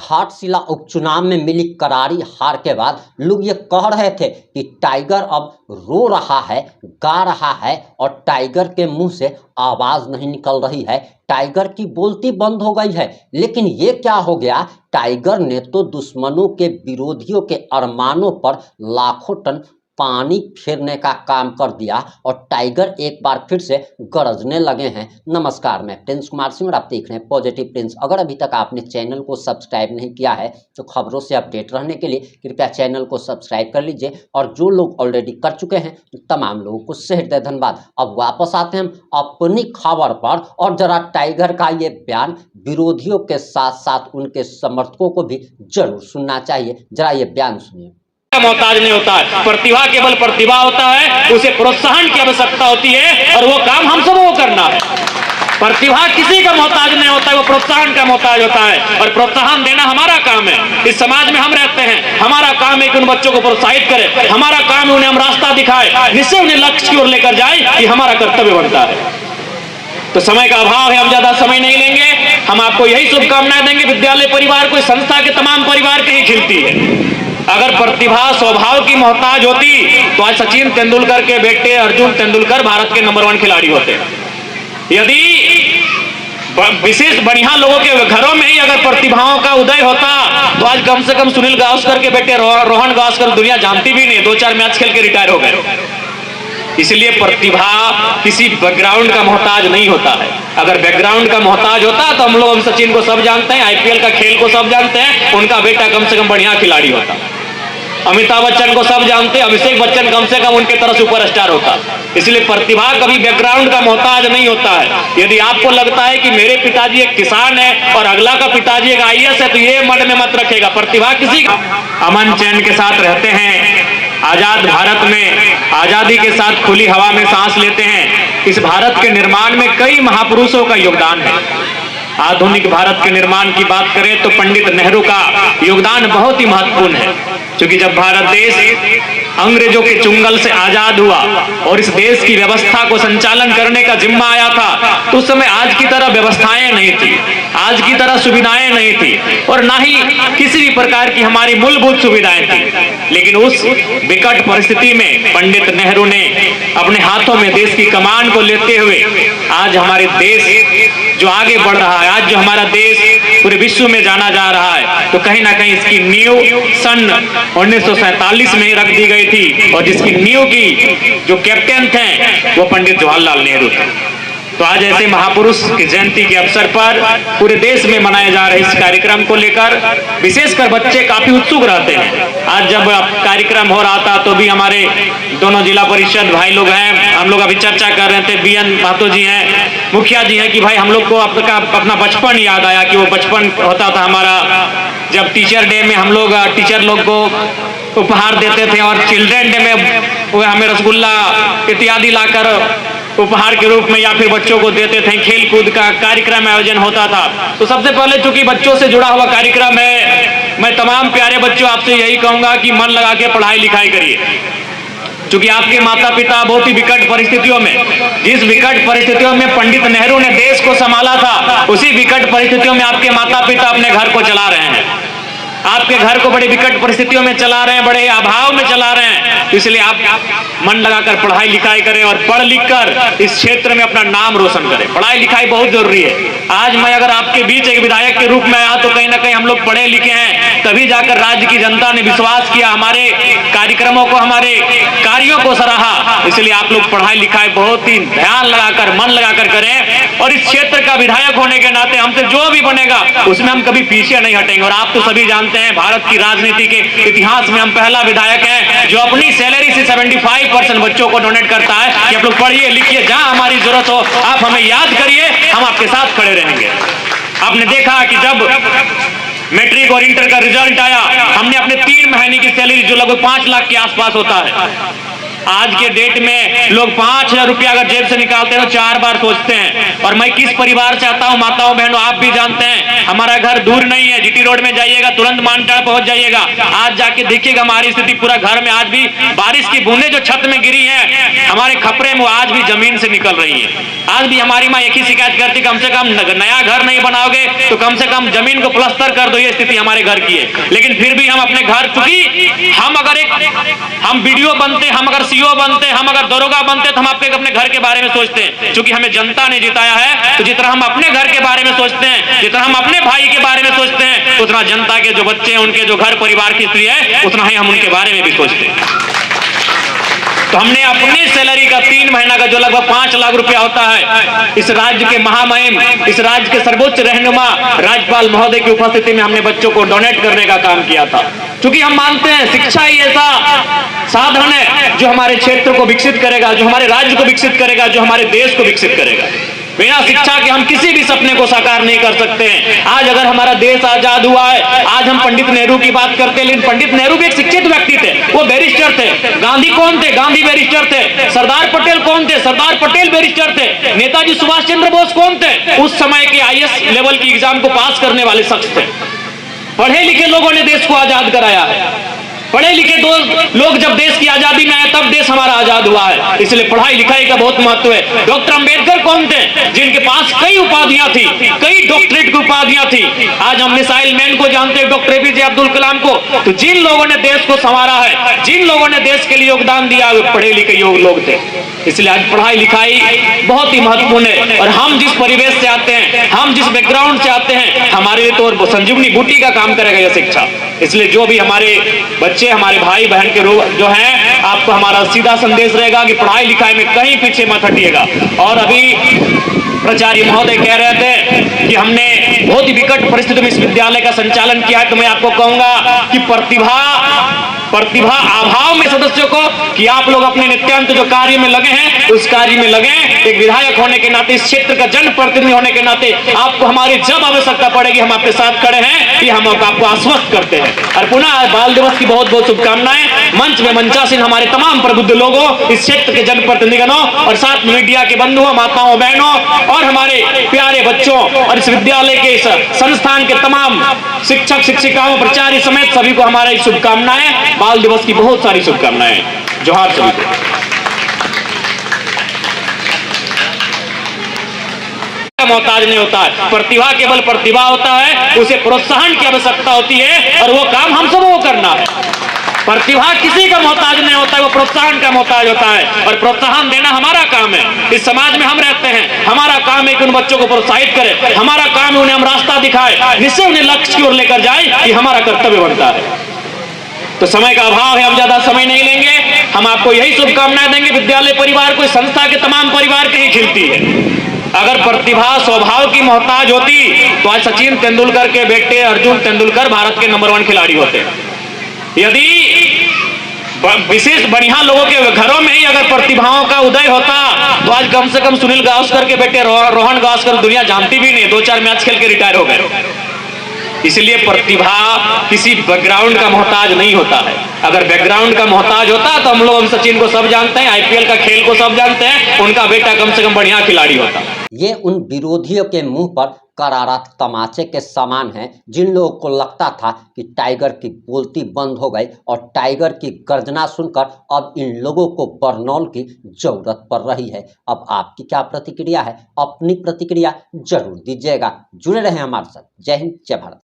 घाटशिला उपचुनाव में मिली करारी हार के बाद लोग ये कह रहे थे कि टाइगर अब रो रहा है, गा रहा है और टाइगर के मुंह से आवाज नहीं निकल रही है, टाइगर की बोलती बंद हो गई है। लेकिन ये क्या हो गया, टाइगर ने तो दुश्मनों के, विरोधियों के अरमानों पर लाखों टन पानी फेरने का काम कर दिया और टाइगर एक बार फिर से गरजने लगे हैं। नमस्कार, मैं प्रिंस कुमार सिंह और आप देख रहे हैं पॉजिटिव प्रिंस। अगर अभी तक आपने चैनल को सब्सक्राइब नहीं किया है तो खबरों से अपडेट रहने के लिए कृपया चैनल को सब्सक्राइब कर लीजिए और जो लोग ऑलरेडी कर चुके हैं तमाम लोगों को हृदय धन्यवाद। अब वापस आते हैं हम अपनी खबर पर और जरा टाइगर का ये बयान विरोधियों के साथ साथ उनके समर्थकों को भी जरूर सुनना चाहिए। जरा ये बयान सुनिए। मोहताज नहीं होता है, प्रतिभा केवल प्रतिभा होता है, उसे प्रोत्साहन की आवश्यकता होती है और वो काम हम सबको करना है। प्रतिभा किसी का मोहताज नहीं होता है, वो प्रोत्साहन का मोहताज होता है और प्रोत्साहन देना हमारा काम है। इस समाज में हम रहते हैं, हमारा काम है कि उन बच्चों को प्रोत्साहित करें, हमारा काम है उन्हें हम रास्ता दिखाएं, जिससे उन्हें लक्ष्य की ओर लेकर जाए, ये हमारा कर्तव्य बनता है। तो समय का अभाव है, हम ज्यादा समय नहीं लेंगे। हम आपको यही शुभकामनाएं देंगे। विद्यालय परिवार कोई संस्था के तमाम परिवार के ही खिलती है। अगर प्रतिभा स्वभाव की मोहताज होती तो आज सचिन तेंदुलकर के बेटे अर्जुन तेंदुलकर भारत के नंबर 1 खिलाड़ी होते। यदि विशेष बढ़िया लोगों के घरों में ही अगर प्रतिभाओं का उदय होता तो आज कम से कम सुनील गावस्कर के बेटे रोहन गावस्कर दुनिया जानती भी नहीं, 2-4 मैच खेल के रिटायर हो गए। इसलिए प्रतिभा किसी बैकग्राउंड का मोहताज नहीं होता है। अगर बैकग्राउंड का मोहताज होता तो हम सचिन को सब जानते हैं, आईपीएल का खेल को सब जानते हैं, उनका बेटा कम से कम बढ़िया खिलाड़ी होता। अमिताभ बच्चन को सब जानते, अभिषेक बच्चन कम से कम उनके तरह सुपरस्टार होता। इसलिए प्रतिभा कभी बैकग्राउंड का मोहताज नहीं होता है। यदि आपको लगता है कि मेरे पिताजी एक किसान है और अगला का पिताजी एक आईएएस है तो ये मन में मत रखेगा। प्रतिभा किसी का अमन चैन के साथ रहते हैं, आजाद भारत में आजादी के साथ खुली हवा में सांस लेते हैं। इस भारत के निर्माण में कई महापुरुषों का योगदान है। आधुनिक भारत के निर्माण की बात करें तो पंडित नेहरू का योगदान बहुत ही महत्वपूर्ण है, क्योंकि जब भारत देश अंग्रेजों के चुंगल से आजाद हुआ और इस देश की व्यवस्था को संचालन करने का जिम्मा आया था तो उस समय आज की तरह व्यवस्थाएं नहीं थी, आज की तरह सुविधाएं नहीं थी और ना ही किसी भी प्रकार की हमारी मूलभूत सुविधाएं थी। लेकिन उस विकट परिस्थिति में पंडित नेहरू ने अपने हाथों में देश की कमान को लेते हुए आज हमारे देश जो आगे बढ़ रहा है, आज जो हमारा देश पूरे विश्व में जाना जा रहा है, तो कहीं ना कहीं इसकी नींव सन 1947 में रख दी गई थी और जिसकी नींव की जो कैप्टन थे वो पंडित जवाहरलाल नेहरू थे। तो आज ऐसे महापुरुष की जयंती के अवसर पर पूरे देश में मनाए जा रहे इस कार्यक्रम को लेकर विशेषकर बच्चे काफी उत्सुक रहते हैं। आज जब कार्यक्रम हो रहा था तो भी हमारे दोनों जिला परिषद भाई लोग हैं, हम लोग अभी चर्चा कर रहे थे, बीएन महतो जी हैं, मुखिया जी हैं, कि भाई हम लोग को अपना बचपन याद आया कि वो बचपन होता था हमारा जब टीचर डे में हम लोग टीचर लोग को उपहार देते थे और चिल्ड्रन डे में वो हमें रसगुल्ला इत्यादि लाकर उपहार के रूप में या फिर बच्चों को देते थे। खेल कूद का कार्यक्रम आयोजन होता था। तो सबसे पहले चूंकि बच्चों से जुड़ा हुआ कार्यक्रम है, मैं तमाम प्यारे बच्चों आपसे यही कहूंगा कि मन लगा के पढ़ाई लिखाई करिए, क्योंकि आपके माता पिता बहुत ही विकट परिस्थितियों में, जिस विकट परिस्थितियों में पंडित नेहरू ने देश को संभाला था, उसी विकट परिस्थितियों में आपके माता पिता अपने घर को चला रहे हैं। आपके घर को बड़ी विकट परिस्थितियों में चला रहे हैं, बड़े अभाव में चला रहे हैं। इसलिए आप मन लगाकर पढ़ाई लिखाई करें और पढ़ लिख कर इस क्षेत्र में अपना नाम रोशन करें। पढ़ाई लिखाई बहुत जरूरी है। आज मैं अगर आपके बीच एक विधायक के रूप में आया तो कहीं ना कहीं हम लोग पढ़े लिखे हैं, तभी जाकर राज्य की जनता ने विश्वास किया, हमारे कार्यक्रमों को, हमारे कार्यों को सराहा। इसलिए आप लोग पढ़ाई लिखाई बहुत ही ध्यान लगाकर, मन लगाकर करें और इस क्षेत्र का विधायक होने के नाते हमसे जो भी बनेगा उसमें हम कभी पीछे नहीं हटेंगे। और आप तो सभी जानते हैं भारत की राजनीति के इतिहास में हम पहला विधायक हैं जो अपनी सैलरी से 75% बच्चों को डोनेट करता है कि आप लोग पढ़िए लिखिए, जहां हमारी जरूरत हो आप हमें याद करिए, हम आपके साथ खड़े रहेंगे। आपने देखा कि जब मैट्रिक और इंटर का रिजल्ट आया, हमने अपने 3 महीने की सैलरी जो लगभग 5 लाख के आसपास होता है, आज के डेट में लोग 5,000 रुपया अगर जेब से निकालते हैं तो 4 बार सोचते हैं। और मैं किस परिवार से आता हूं, माताओं बहनों आप भी जानते हैं, हमारा घर दूर नहीं है, जीटी रोड में जाइएगा जाइएगा, तुरंत मानटाड़ पहुंच जाइएगा। आज जाके देखिएगा हमारी स्थिति, पूरा घर में आज भी बारिश की बूंदें जो छत में गिरी हैं हमारे खपरे में, आज भी जमीन से निकल रही है। आज भी हमारी माँ एक ही शिकायत करती, कम से कम नया घर नहीं बनाओगे तो कम से कम जमीन को प्लास्टर कर दो, ये स्थिति हमारे घर की है। लेकिन फिर भी हम अपने घर, चूंकि हम बीडीओ बनते, हम अगर सीओ बनते, हम अगर दरोगा बनते तो हम आपके अपने घर के बारे में सोचते हैं। चूंकि हमें जनता ने जिताया है तो जितना हम अपने घर के बारे में सोचते हैं, जितना हम अपने भाई के बारे में सोचते हैं, उतना जनता के जो बच्चे हैं, उनके जो घर परिवार की स्थिति है, उतना ही हम उनके बारे में भी सोचते हैं। तो हमने अपनी सैलरी का 3 महीना का जो लगभग 5 लाख रुपया होता है, इस राज्य के महामहिम, इस राज्य के सर्वोच्च रहनुमा राज्यपाल महोदय की उपस्थिति में हमने बच्चों को डोनेट करने का काम किया था। क्योंकि हम मानते हैं शिक्षा ही ऐसा साधन है जो हमारे क्षेत्र को विकसित करेगा, जो हमारे राज्य को विकसित करेगा, जो हमारे देश को विकसित करेगा। बिना शिक्षा के हम किसी भी सपने को साकार नहीं कर सकते हैं। आज अगर हमारा देश आजाद हुआ है, आज हम पंडित नेहरू की बात करते हैं, लेकिन पंडित नेहरू भी एक शिक्षित व्यक्ति थे, वो बैरिस्टर थे। गांधी कौन थे? गांधी बैरिस्टर थे। सरदार पटेल कौन थे? सरदार पटेल बैरिस्टर थे। नेताजी सुभाष चंद्र बोस कौन थे? उस समय के आईएएस लेवल की एग्जाम को पास करने वाले शख्स थे। पढ़े लिखे लोगों ने देश को आजाद कराया है। पढ़े लिखे लोग जब देश की आजादी में आए तब देश हमारा आजाद हुआ है। इसलिए पढ़ाई लिखाई का बहुत महत्व है। डॉक्टर अंबेडकर कौन थे? जिनके पास कई उपाधियां थी, कई डॉक्टरेट की उपाधियां थी। आज हम मिसाइल मैन को जानते हैं, डॉक्टर एपीजे अब्दुल कलाम को। तो जिन लोगों ने देश को संवारा है, जिन लोगों ने देश के लिए योगदान दिया, वे पढ़े लिखे लोग थे। इसलिए आज पढ़ाई लिखाई बहुत ही महत्वपूर्ण है। और हम जिस परिवेश से आते हैं, हम जिस बैकग्राउंड से आते हैं, हमारे लिए तो संजीवनी बूटी का काम करेगा यह शिक्षा। इसलिए जो भी हमारे बच्चे, हमारे भाई बहन के जो हैं, आपको हमारा सीधा संदेश रहेगा कि पढ़ाई लिखाई में कहीं पीछे मत हटिएगा। और अभी प्राचार्य महोदय कह रहे थे कि हमने बहुत ही विकट परिस्थिति में इस विद्यालय का संचालन किया है, तो मैं आपको कहूंगा कि प्रतिभा अभाव में सदस्यों को कि आप लोग अपने नित्यांत जो कार्य में लगे हैं उस कार्य में लगे। एक विधायक होने के नाते, इस क्षेत्र का जनप्रतिनिधि होने के नाते आपको हमारी जब आवश्यकता पड़ेगी हम आपके साथ खड़े हैं, ये हम आपको आश्वस्त करते हैं। और पुनः बाल दिवस की बहुत बहुत शुभकामनाएं। मंच में मंचासीन हमारे तमाम प्रबुद्ध लोगों, इस क्षेत्र के जनप्रतिनिधिगणों और साथ में मीडिया के बंधुओं, माताओं, बहनों और हमारे प्यारे बच्चों और इस विद्यालय के इस संस्थान के तमाम शिक्षक शिक्षिकाओं, प्राचार्य समेत सभी को हमारी शुभकामनाएं। बाल दिवस की बहुत सारी शुभकामनाएं। जोहार सभी को। मोहताज नहीं होता है। प्रतिभा केवल प्रतिभा होता है, उसे प्रोत्साहन की आवश्यकता होती है और वो काम हम सब को करना है। प्रतिभा किसी का मोहताज नहीं होता है, वो प्रोत्साहन का मोहताज होता है और प्रोत्साहन देना हमारा काम है। इस समाज में हम रहते हैं, हमारा काम है कि उन बच्चों को प्रोत्साहित करें, हमारा काम है उन्हें हम रास्ता दिखाएं, जिससे उन्हें लक्ष्य की ओर लेकर जाए। ये हमारा कर्तव्य बनता है। तो समय का अभाव है, हम ज्यादा समय नहीं लेंगे। हम आपको यही शुभकामनाएं देंगे। विद्यालय परिवार कोई संस्था के तमाम परिवार के ही खिलती है। अगर प्रतिभा स्वभाव की मोहताज होती तो आज सचिन तेंदुलकर के बेटे अर्जुन तेंदुलकर भारत के नंबर 1 खिलाड़ी होते। यदि विशेष बढ़िया लोगों के घरों में ही अगर प्रतिभाओं का उदय होता तो आज कम से कम सुनील गावस्कर के बेटे रोहन गावस्कर दुनिया जानती भी नहीं, 2-4 मैच खेल के रिटायर हो गए। इसलिए प्रतिभा किसी बैकग्राउंड का मोहताज नहीं होता है। अगर बैकग्राउंड का मोहताज होता तो हम लोग सचिन को सब जानते हैं, आईपीएल का खेल को सब जानते हैं, उनका बेटा कम से कम बढ़िया खिलाड़ी होता। ये उन विरोधियों के मुंह पर करारा तमाचे के समान है जिन लोगों को लगता था कि टाइगर की बोलती बंद हो गई और टाइगर की गर्जना सुनकर अब इन लोगों को बरनौल की जरूरत पड़ रही है। अब आपकी क्या प्रतिक्रिया है? अपनी प्रतिक्रिया जरूर दीजिएगा। जुड़े रहें हमारे साथ। जय हिंद, जय भारत।